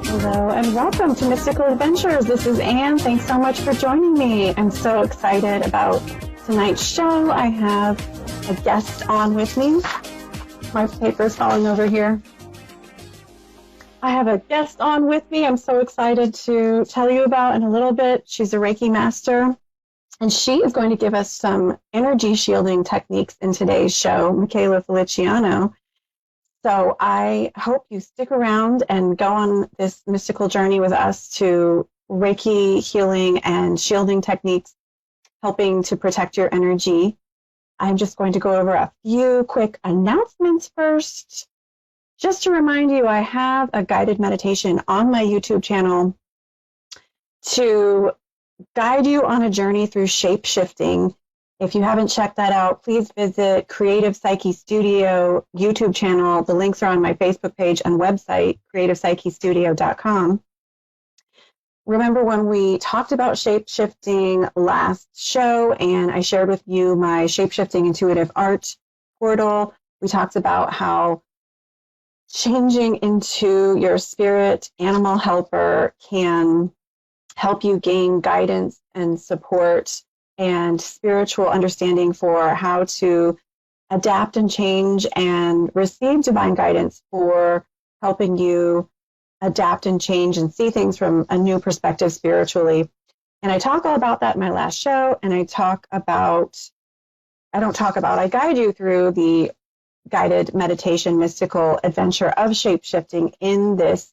Hello and welcome to Mystical Adventures. This is Anne. Thanks so much for joining me. I'm so excited about tonight's show. I have a guest on with me. My paper's falling over here. I have a guest on with me I'm so excited to tell you about in a little bit. She's a Reiki master, and she is going to give us some energy shielding techniques in today's show, Michaela Feliciano. So I hope you stick around and go on this mystical journey with us to Reiki healing and shielding techniques, helping to protect your energy. I'm just going to go over a few quick announcements first. Just to remind you, I have a guided meditation on my YouTube channel to guide you on a journey through shape-shifting. If you haven't checked that out, please visit Creative Psyche Studio YouTube channel. The links are on my Facebook page and website, creativepsychestudio.com. Remember when we talked about shape-shifting last show and I shared with you my shape-shifting intuitive art portal? We talked about how changing into your spirit animal helper can help you gain guidance and support and spiritual understanding for how to adapt and change and receive divine guidance for helping you adapt and change and see things from a new perspective spiritually. And I talk all about that in my last show, and I guide you through the guided meditation mystical adventure of shape-shifting in this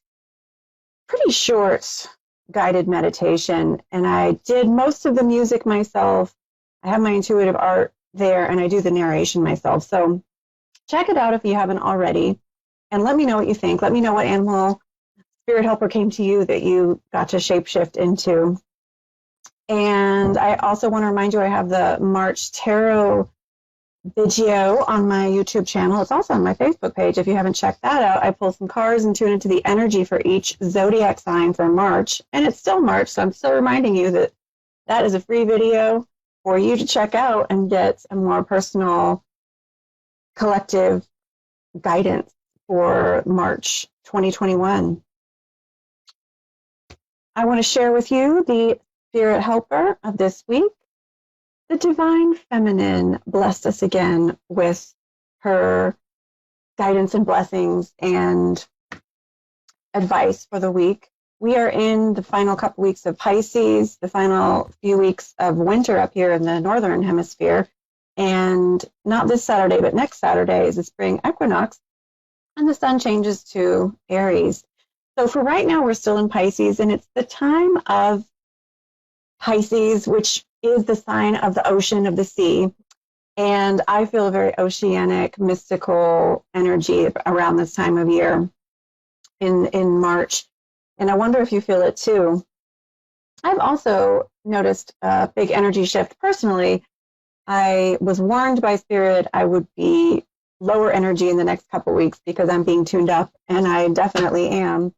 pretty short guided meditation. And I did most of the music myself. I have my intuitive art there, and I do the narration myself. So check it out if you haven't already, and let me know what you think. Let me know what animal spirit helper came to you that you got to shapeshift into. And I also want to remind you I have the March Tarot video on my YouTube channel. It's also on my Facebook page. If you haven't checked that out, I pull some cards and tune into the energy for each zodiac sign for March. And it's still March, so I'm still reminding you that that is a free video for you to check out and get a more personal collective guidance for March 2021. I want to share with you the spirit helper of this week. The Divine Feminine blessed us again with her guidance and blessings and advice for the week. We are in the final couple weeks of Pisces, the final few weeks of winter up here in the northern hemisphere. And not this Saturday, but next Saturday is the spring equinox, and the sun changes to Aries. So for right now, we're still in Pisces, and it's the time of Pisces, which is the sign of the ocean, of the sea. And I feel a very oceanic, mystical energy around this time of year in March. And I wonder if you feel it too. I've also noticed a big energy shift personally. I was warned by Spirit I would be lower energy in the next couple weeks because I'm being tuned up, and I definitely am.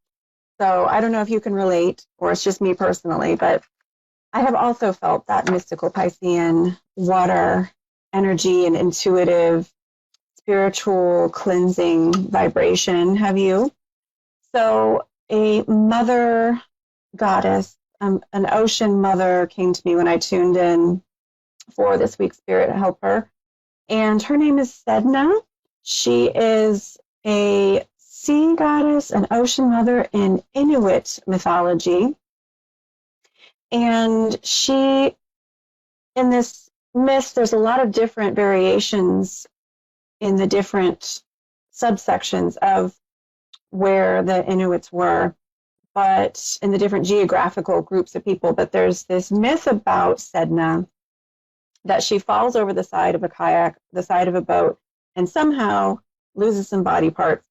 So I don't know if you can relate, or it's just me personally, but I have also felt that mystical Piscean water energy and intuitive, spiritual cleansing vibration. Have you? So a mother goddess, an ocean mother came to me when I tuned in for this week's spirit helper. And her name is Sedna. She is a sea goddess, an ocean mother in Inuit mythology. And she, in this myth, there's a lot of different variations in the different subsections of where the Inuits were, but in the different geographical groups of people. But there's this myth about Sedna that she falls over the side of a kayak, the side of a boat, and somehow loses some body parts.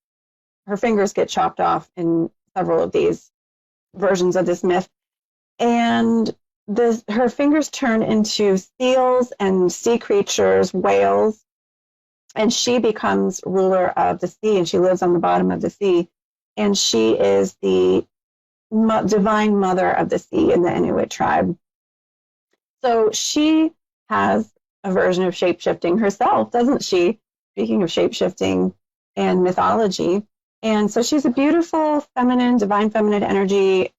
Her fingers get chopped off in several of these versions of this myth. And her fingers turn into seals and sea creatures, whales, and she becomes ruler of the sea, and she lives on the bottom of the sea. And she is the divine mother of the sea in the Inuit tribe. So she has a version of shape-shifting herself, doesn't she? Speaking of shape-shifting and mythology. And so she's a beautiful, feminine, divine feminine energy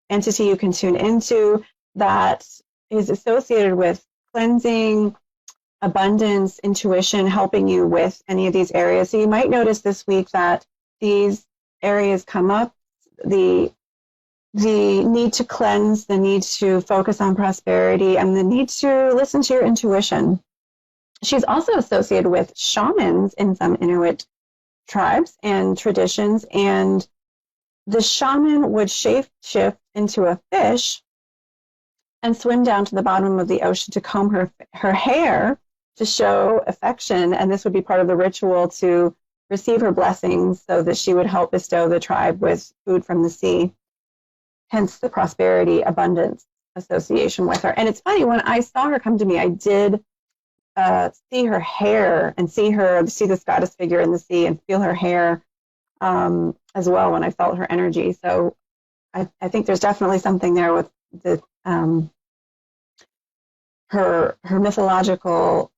entity you can tune into that is associated with cleansing, abundance, intuition, helping you with any of these areas. So you might notice this week that these areas come up, the need to cleanse, the need to focus on prosperity, and the need to listen to your intuition. She's also associated with shamans in some Inuit tribes and traditions, and the shaman would shape shift into a fish and swim down to the bottom of the ocean to comb her hair to show affection, and this would be part of the ritual to receive her blessings so that she would help bestow the tribe with food from the sea, hence the prosperity, abundance association with her. And it's funny, when I saw her come to me, I did see her hair and see this goddess figure in the sea and feel her hair as well when I felt her energy. So I think there's definitely something there with the her mythological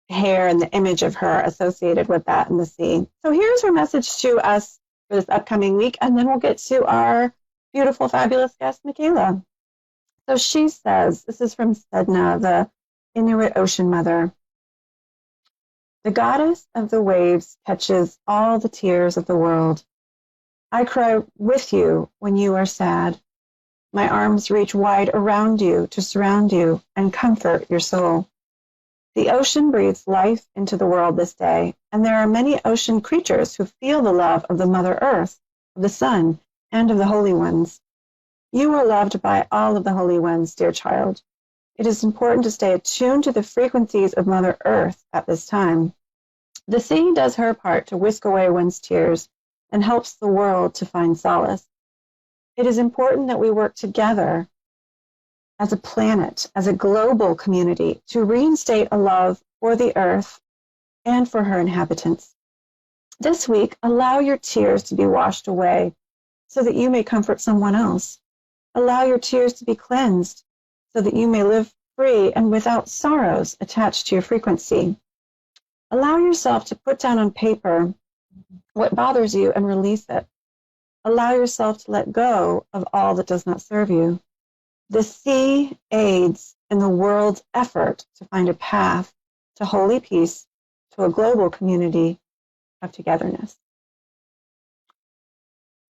hair and the image of her associated with that in the sea. So here's her message to us for this upcoming week, and then we'll get to our beautiful, fabulous guest, Michaela. So she says, this is from Sedna, the Inuit Ocean Mother. The goddess of the waves catches all the tears of the world. I cry with you when you are sad. My arms reach wide around you to surround you and comfort your soul. The ocean breathes life into the world this day, and there are many ocean creatures who feel the love of the Mother Earth, of the sun, and of the holy ones. You are loved by all of the holy ones, dear child. It is important to stay attuned to the frequencies of Mother Earth at this time. The sea does her part to whisk away one's tears and helps the world to find solace. It is important that we work together as a planet, as a global community, to reinstate a love for the earth and for her inhabitants. This week, allow your tears to be washed away so that you may comfort someone else. Allow your tears to be cleansed so that you may live free and without sorrows attached to your frequency. Allow yourself to put down on paper what bothers you and release it. Allow yourself to let go of all that does not serve you. The sea aids in the world's effort to find a path to holy peace, to a global community of togetherness.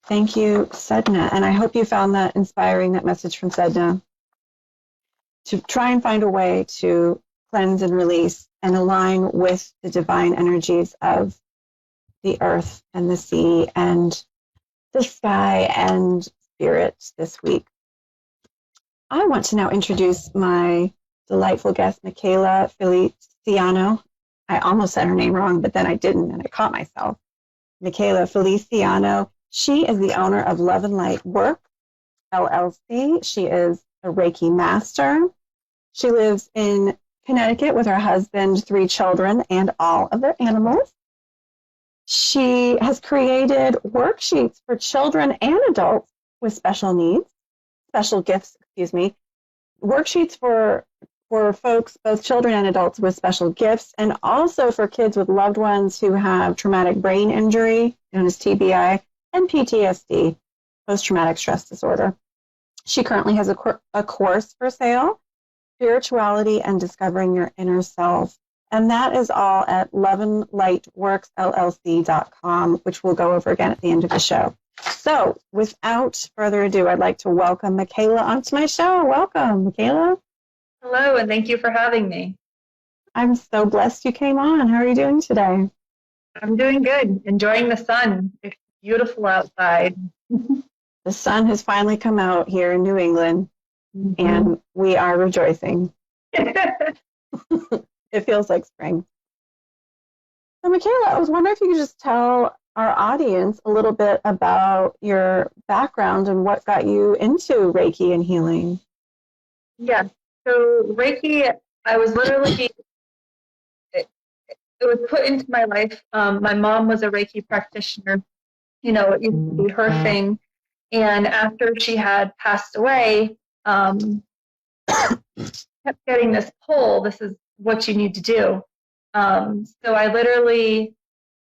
Thank you, Sedna. And I hope you found that inspiring, that message from Sedna, to try and find a way to cleanse and release and align with the divine energies of the earth and the sea and the sky and spirit this week. I want to now introduce my delightful guest, Michaela Feliciano. I almost said her name wrong, but then I didn't, and I caught myself. Michaela Feliciano. She is the owner of Love and Light Work, LLC. She is a Reiki master. She lives in Connecticut with her husband, 3 children, and all of their animals. She has created worksheets for children and adults with special needs, special gifts, worksheets for folks, both children and adults with special gifts, and also for kids with loved ones who have traumatic brain injury, known as TBI, and PTSD, post-traumatic stress disorder. She currently has a course for sale, Spirituality and Discovering Your Inner Self. And that is all at loveandlightworksllc.com, which we'll go over again at the end of the show. So without further ado, I'd like to welcome Michaela onto my show. Welcome, Michaela. Hello, and thank you for having me. I'm so blessed you came on. How are you doing today? I'm doing good, enjoying the sun. It's beautiful outside. The sun has finally come out here in New England, and we are rejoicing. It feels like spring. So, Michaela, I was wondering if you could just tell our audience a little bit about your background and what got you into Reiki and healing. Yeah, so Reiki, I was literally, it was put into my life. My mom was a Reiki practitioner. You know, it used to be her thing. And after she had passed away, kept getting this pull, this is what you need to do. So I literally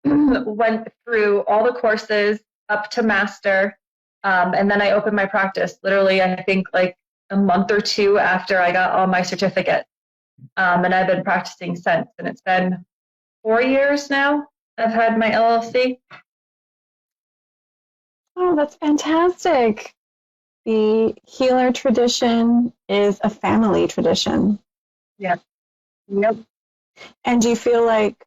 went through all the courses up to master. And then I opened my practice literally, I think like a month or two after I got all my certificates. And I've been practicing since, and it's been 4 years now. I've had my LLC. Oh, that's fantastic. The healer tradition is a family tradition. Yeah. Yep. And do you feel like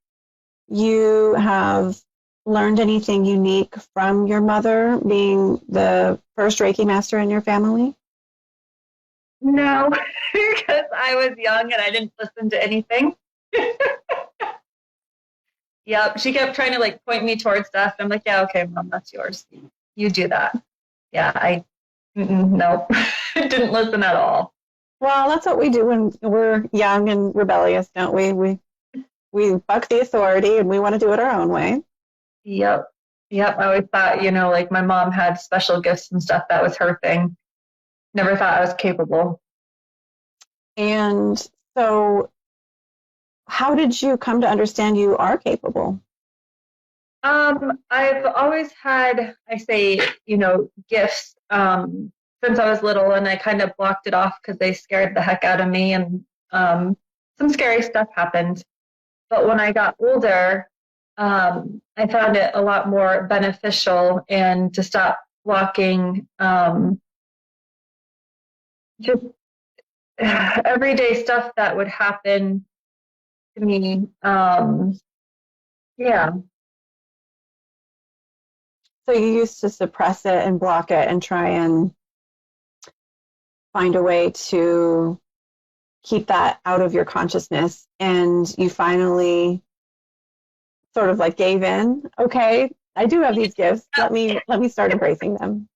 you have learned anything unique from your mother being the first Reiki master in your family? No, because I was young and I didn't listen to anything. Yep. She kept trying to like point me towards stuff. I'm like, yeah, okay, mom, that's yours. You do that. Yeah, no, didn't listen at all. Well, that's what we do when we're young and rebellious, don't we? We buck the authority and we want to do it our own way. Yep. Yep. I always thought, like my mom had special gifts and stuff. That was her thing. Never thought I was capable. And so how did you come to understand you are capable? I've always had, I say, gifts since I was little, and I kind of blocked it off because they scared the heck out of me, and some scary stuff happened. But when I got older, I found it a lot more beneficial and to stop blocking just everyday stuff that would happen to me. Yeah. So you used to suppress it and block it and try and find a way to keep that out of your consciousness, and you finally sort of like gave in. Okay, I do have these gifts. Let me start embracing them.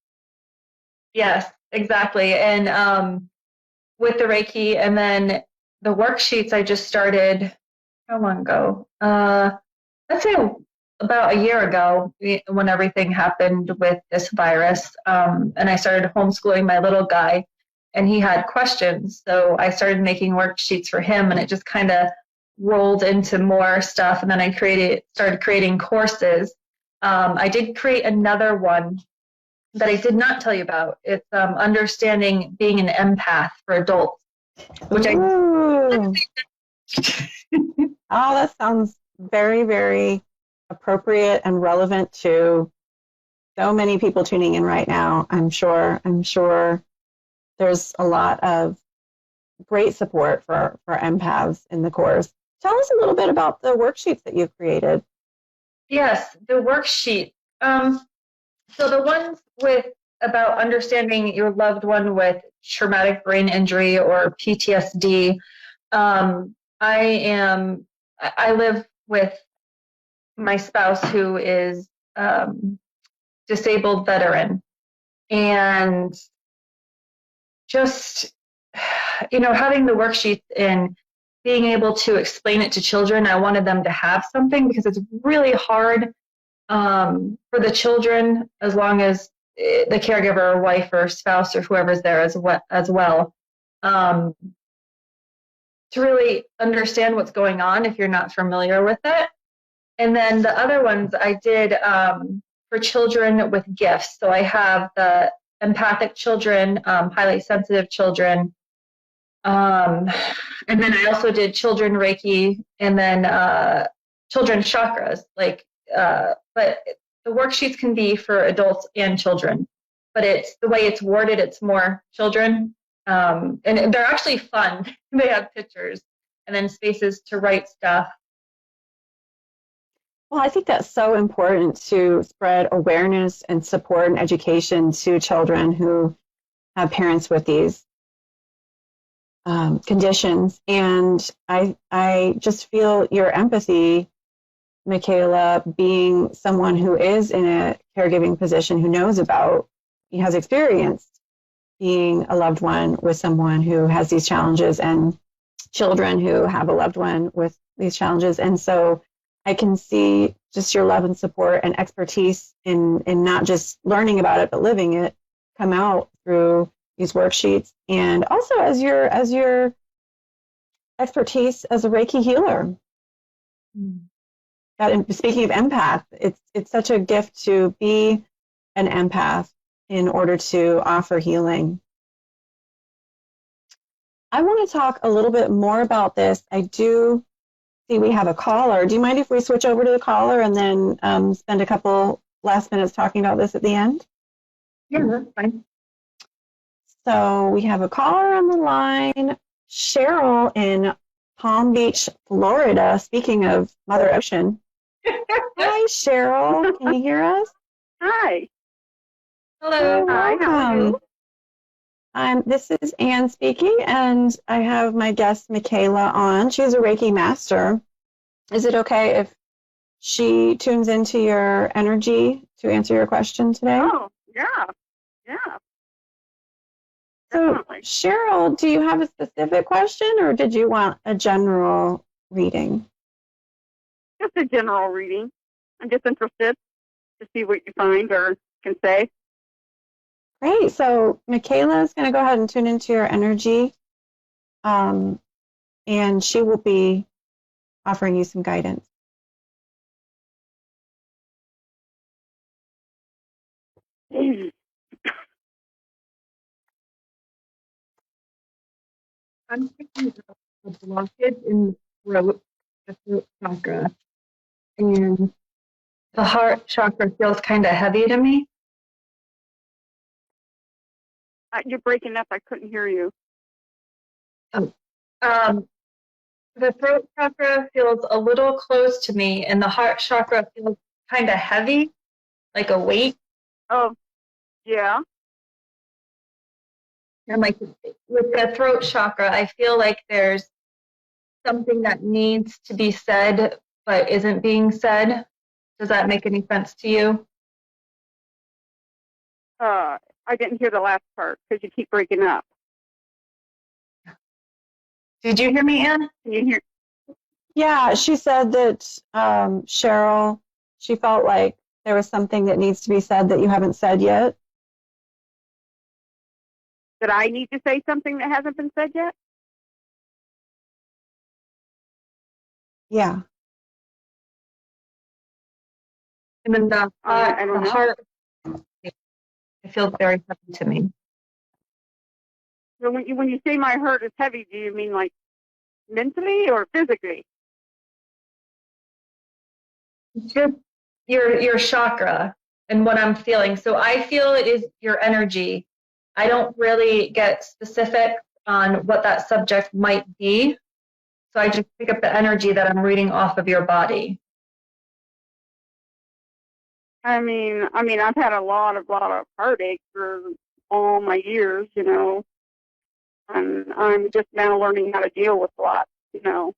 Yes, exactly. And with the Reiki, and then the worksheets I just started, how long ago? Let's say about a year ago, when everything happened with this virus. And I started homeschooling my little guy, and he had questions. So I started making worksheets for him, and it just kind of rolled into more stuff. And then I started creating courses. I did create another one that I did not tell you about. It's understanding being an empath for adults, which Ooh. Oh, that sounds very, very appropriate and relevant to so many people tuning in right now. I'm sure there's a lot of great support for empaths in the course. Tell us a little bit about the worksheets that you've created. Yes, the worksheet. So the ones about understanding your loved one with traumatic brain injury or PTSD. I live with my spouse who is disabled veteran, and just having the worksheets and being able to explain it to children. I wanted them to have something because it's really hard for the children, as long as the caregiver or wife or spouse or whoever's there as well, to really understand what's going on if you're not familiar with it. And then the other ones I did for children with gifts. So I have the empathic children, highly sensitive children, and then I also did children Reiki, and then children chakras. But the worksheets can be for adults and children. But it's the way it's worded, it's more children. And they're actually fun. They have pictures and then spaces to write stuff. Well, I think that's so important to spread awareness and support and education to children who have parents with these conditions. And I just feel your empathy, Michaela, being someone who is in a caregiving position, who has experienced being a loved one with someone who has these challenges, and children who have a loved one with these challenges. And so I can see just your love and support and expertise in not just learning about it, but living it come out through these worksheets, and also as your expertise as a Reiki healer. speaking of empath, it's such a gift to be an empath in order to offer healing. I want to talk a little bit more about this. I do see we have a caller. Do you mind if we switch over to the caller and then spend a couple last minutes talking about this at the end? Yeah, that's fine. So we have a caller on the line, Cheryl in Palm Beach, Florida. Speaking of Mother Ocean. Hi, Cheryl. Can you hear us? Hi. Hello. Hi, how are you? This is Anne speaking, and I have my guest Michaela on. She's a Reiki master. Is it okay if she tunes into your energy to answer your question today? Oh, yeah. So, Definitely. Cheryl, do you have a specific question, or did you want a general reading? Just a general reading. I'm just interested to see what you find or can say. Great. So Michaela is going to go ahead and tune into your energy, and she will be offering you some guidance. I'm picking up a blockage in the throat chakra, and the heart chakra feels kind of heavy to me. You're breaking up. I couldn't hear you. The throat chakra feels a little close to me, and the heart chakra feels kind of heavy, like a weight. Oh, yeah. And like with the throat chakra, I feel like there's something that needs to be said but isn't being said. Does that make any sense to you? I didn't hear the last part because you keep breaking up. Did you hear me, Anne? Can you hear? Yeah, she said that Cheryl, she felt like there was something that needs to be said that you haven't said yet. That I need to say something that hasn't been said yet? Yeah. And then the I don't know. heart, it feels very heavy to me. So when you say my heart is heavy, do you mean like mentally or physically? Just your chakra and what I'm feeling. So I feel it is your energy. I don't really get specific on what that subject might be. So I just pick up the energy that I'm reading off of your body. I mean, I've had a lot of heartache for all my years, you know, and I'm just now learning how to deal with a lot, you know.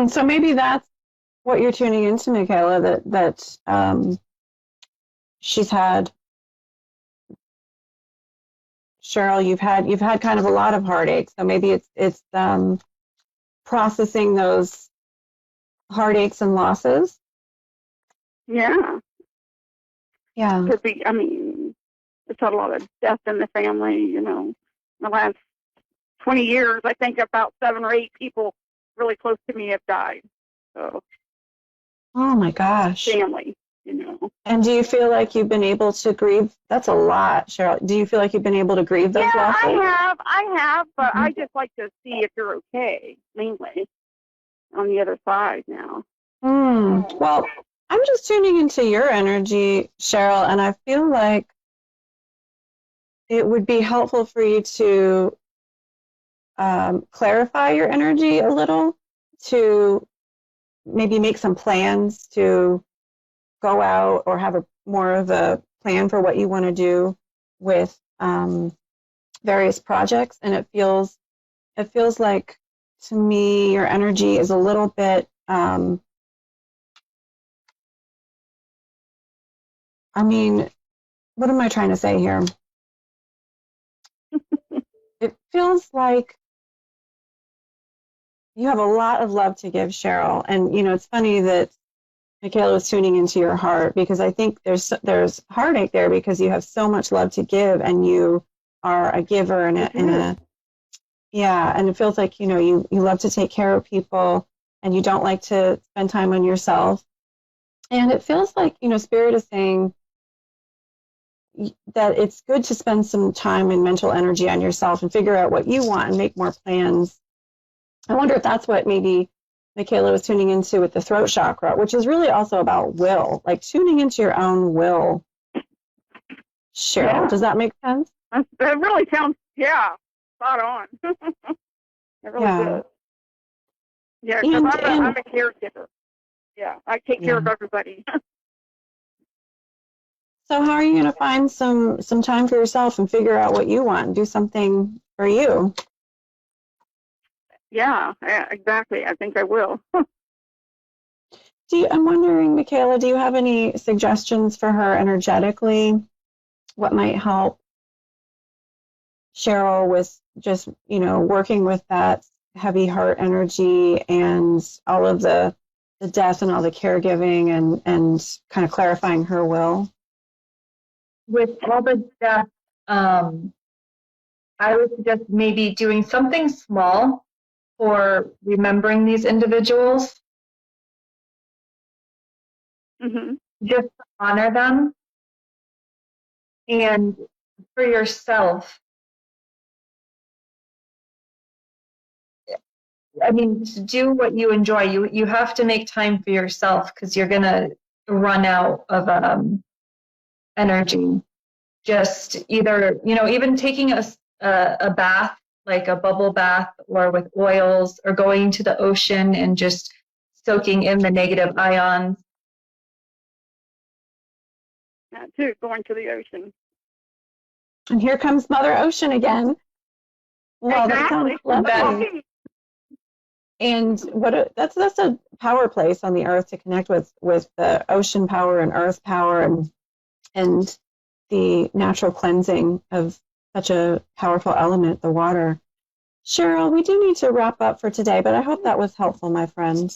So maybe that's what you're tuning into, Michaela, that she's had. Cheryl, you've had kind of a lot of heartache, so maybe it's processing those heartaches and losses. Yeah. Yeah. Could be. I mean, there's a lot of death in the family, you know. In the last 20 years, I think about 7 or 8 people really close to me have died. So. Oh my gosh. Family, you know. And do you feel like you've been able to grieve? That's a lot, Cheryl. Do you feel like you've been able to grieve those losses? I have, but I just like to see if you're okay, mainly, on the other side now. Well, I'm just tuning into your energy, Cheryl, and I feel like it would be helpful for you to clarify your energy a little, to maybe make some plans to go out or have more of a plan for what you want to do with various projects. And it feels like, to me, your energy is a little bit what am I trying to say here? It feels like you have a lot of love to give, Cheryl. And, you know, it's funny that Michaela was tuning into your heart, because I think there's heartache there because you have so much love to give, and you are a giver and Yeah, and it feels like, you love to take care of people and you don't like to spend time on yourself. And it feels like, Spirit is saying that it's good to spend some time and mental energy on yourself and figure out what you want and make more plans. I wonder if that's what maybe Michaela was tuning into with the throat chakra, which is really also about will, like tuning into your own will. Cheryl, Yeah. does that make sense? That really sounds, spot on. It really does. Yeah, because I'm a caregiver. Yeah, I take care of everybody. So how are you going to find some time for yourself and figure out what you want and do something for you? Yeah, exactly. I think I will. I'm wondering, Michaela, do you have any suggestions for her energetically? What might help Cheryl with just, working with that heavy heart energy and all of the death and all the caregiving and kind of clarifying her will? With all the death, I would suggest maybe doing something small for remembering these individuals, just to honor them. And for yourself, just do what you enjoy. You have to make time for yourself because you're going to run out of energy. Just either, even taking a bath, like a bubble bath or with oils, or going to the ocean and just soaking in the negative ions. Too, going to the ocean. And here comes Mother Ocean again. Well, exactly. That sounds lovely. And that's a power place on the earth to connect with the ocean power and earth power and the natural cleansing of such a powerful element, the water. Cheryl, we do need to wrap up for today, but I hope that was helpful, my friend.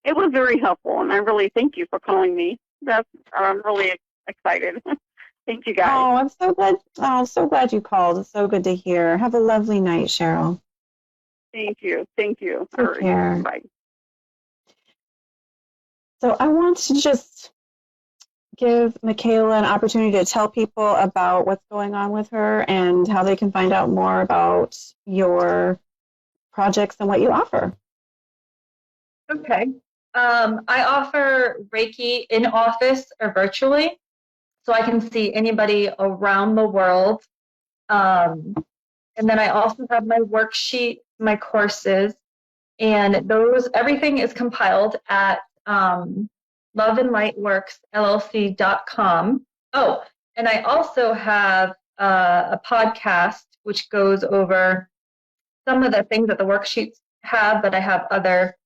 It was very helpful, and I really thank you for calling me. I'm really excited. Thank you, guys. Oh, I'm so glad. Oh, so glad you called. It's so good to hear. Have a lovely night, Cheryl. Thank you. Take care. Bye. So I want to just give Michaela an opportunity to tell people about what's going on with her and how they can find out more about your projects and what you offer. Okay. I offer Reiki in office or virtually, so I can see anybody around the world. And then I also have my worksheet, my courses, and everything is compiled at loveandlightworksllc.com. Oh, and I also have a podcast which goes over some of the things that the worksheets have, but I have other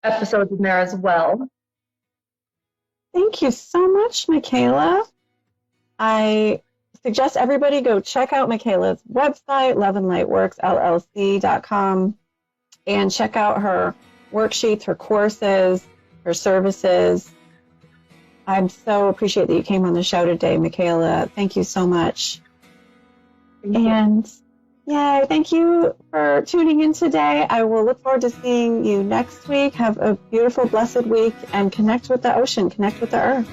episodes in there as well. Thank you so much, Michaela. I suggest everybody go check out Michaela's website, loveandlightworksllc.com, and check out her worksheets, her courses, her services. I so appreciate that you came on the show today, Michaela. Thank you so much. And thank you for tuning in today. I will look forward to seeing you next week. Have a beautiful, blessed week and connect with the ocean, connect with the earth.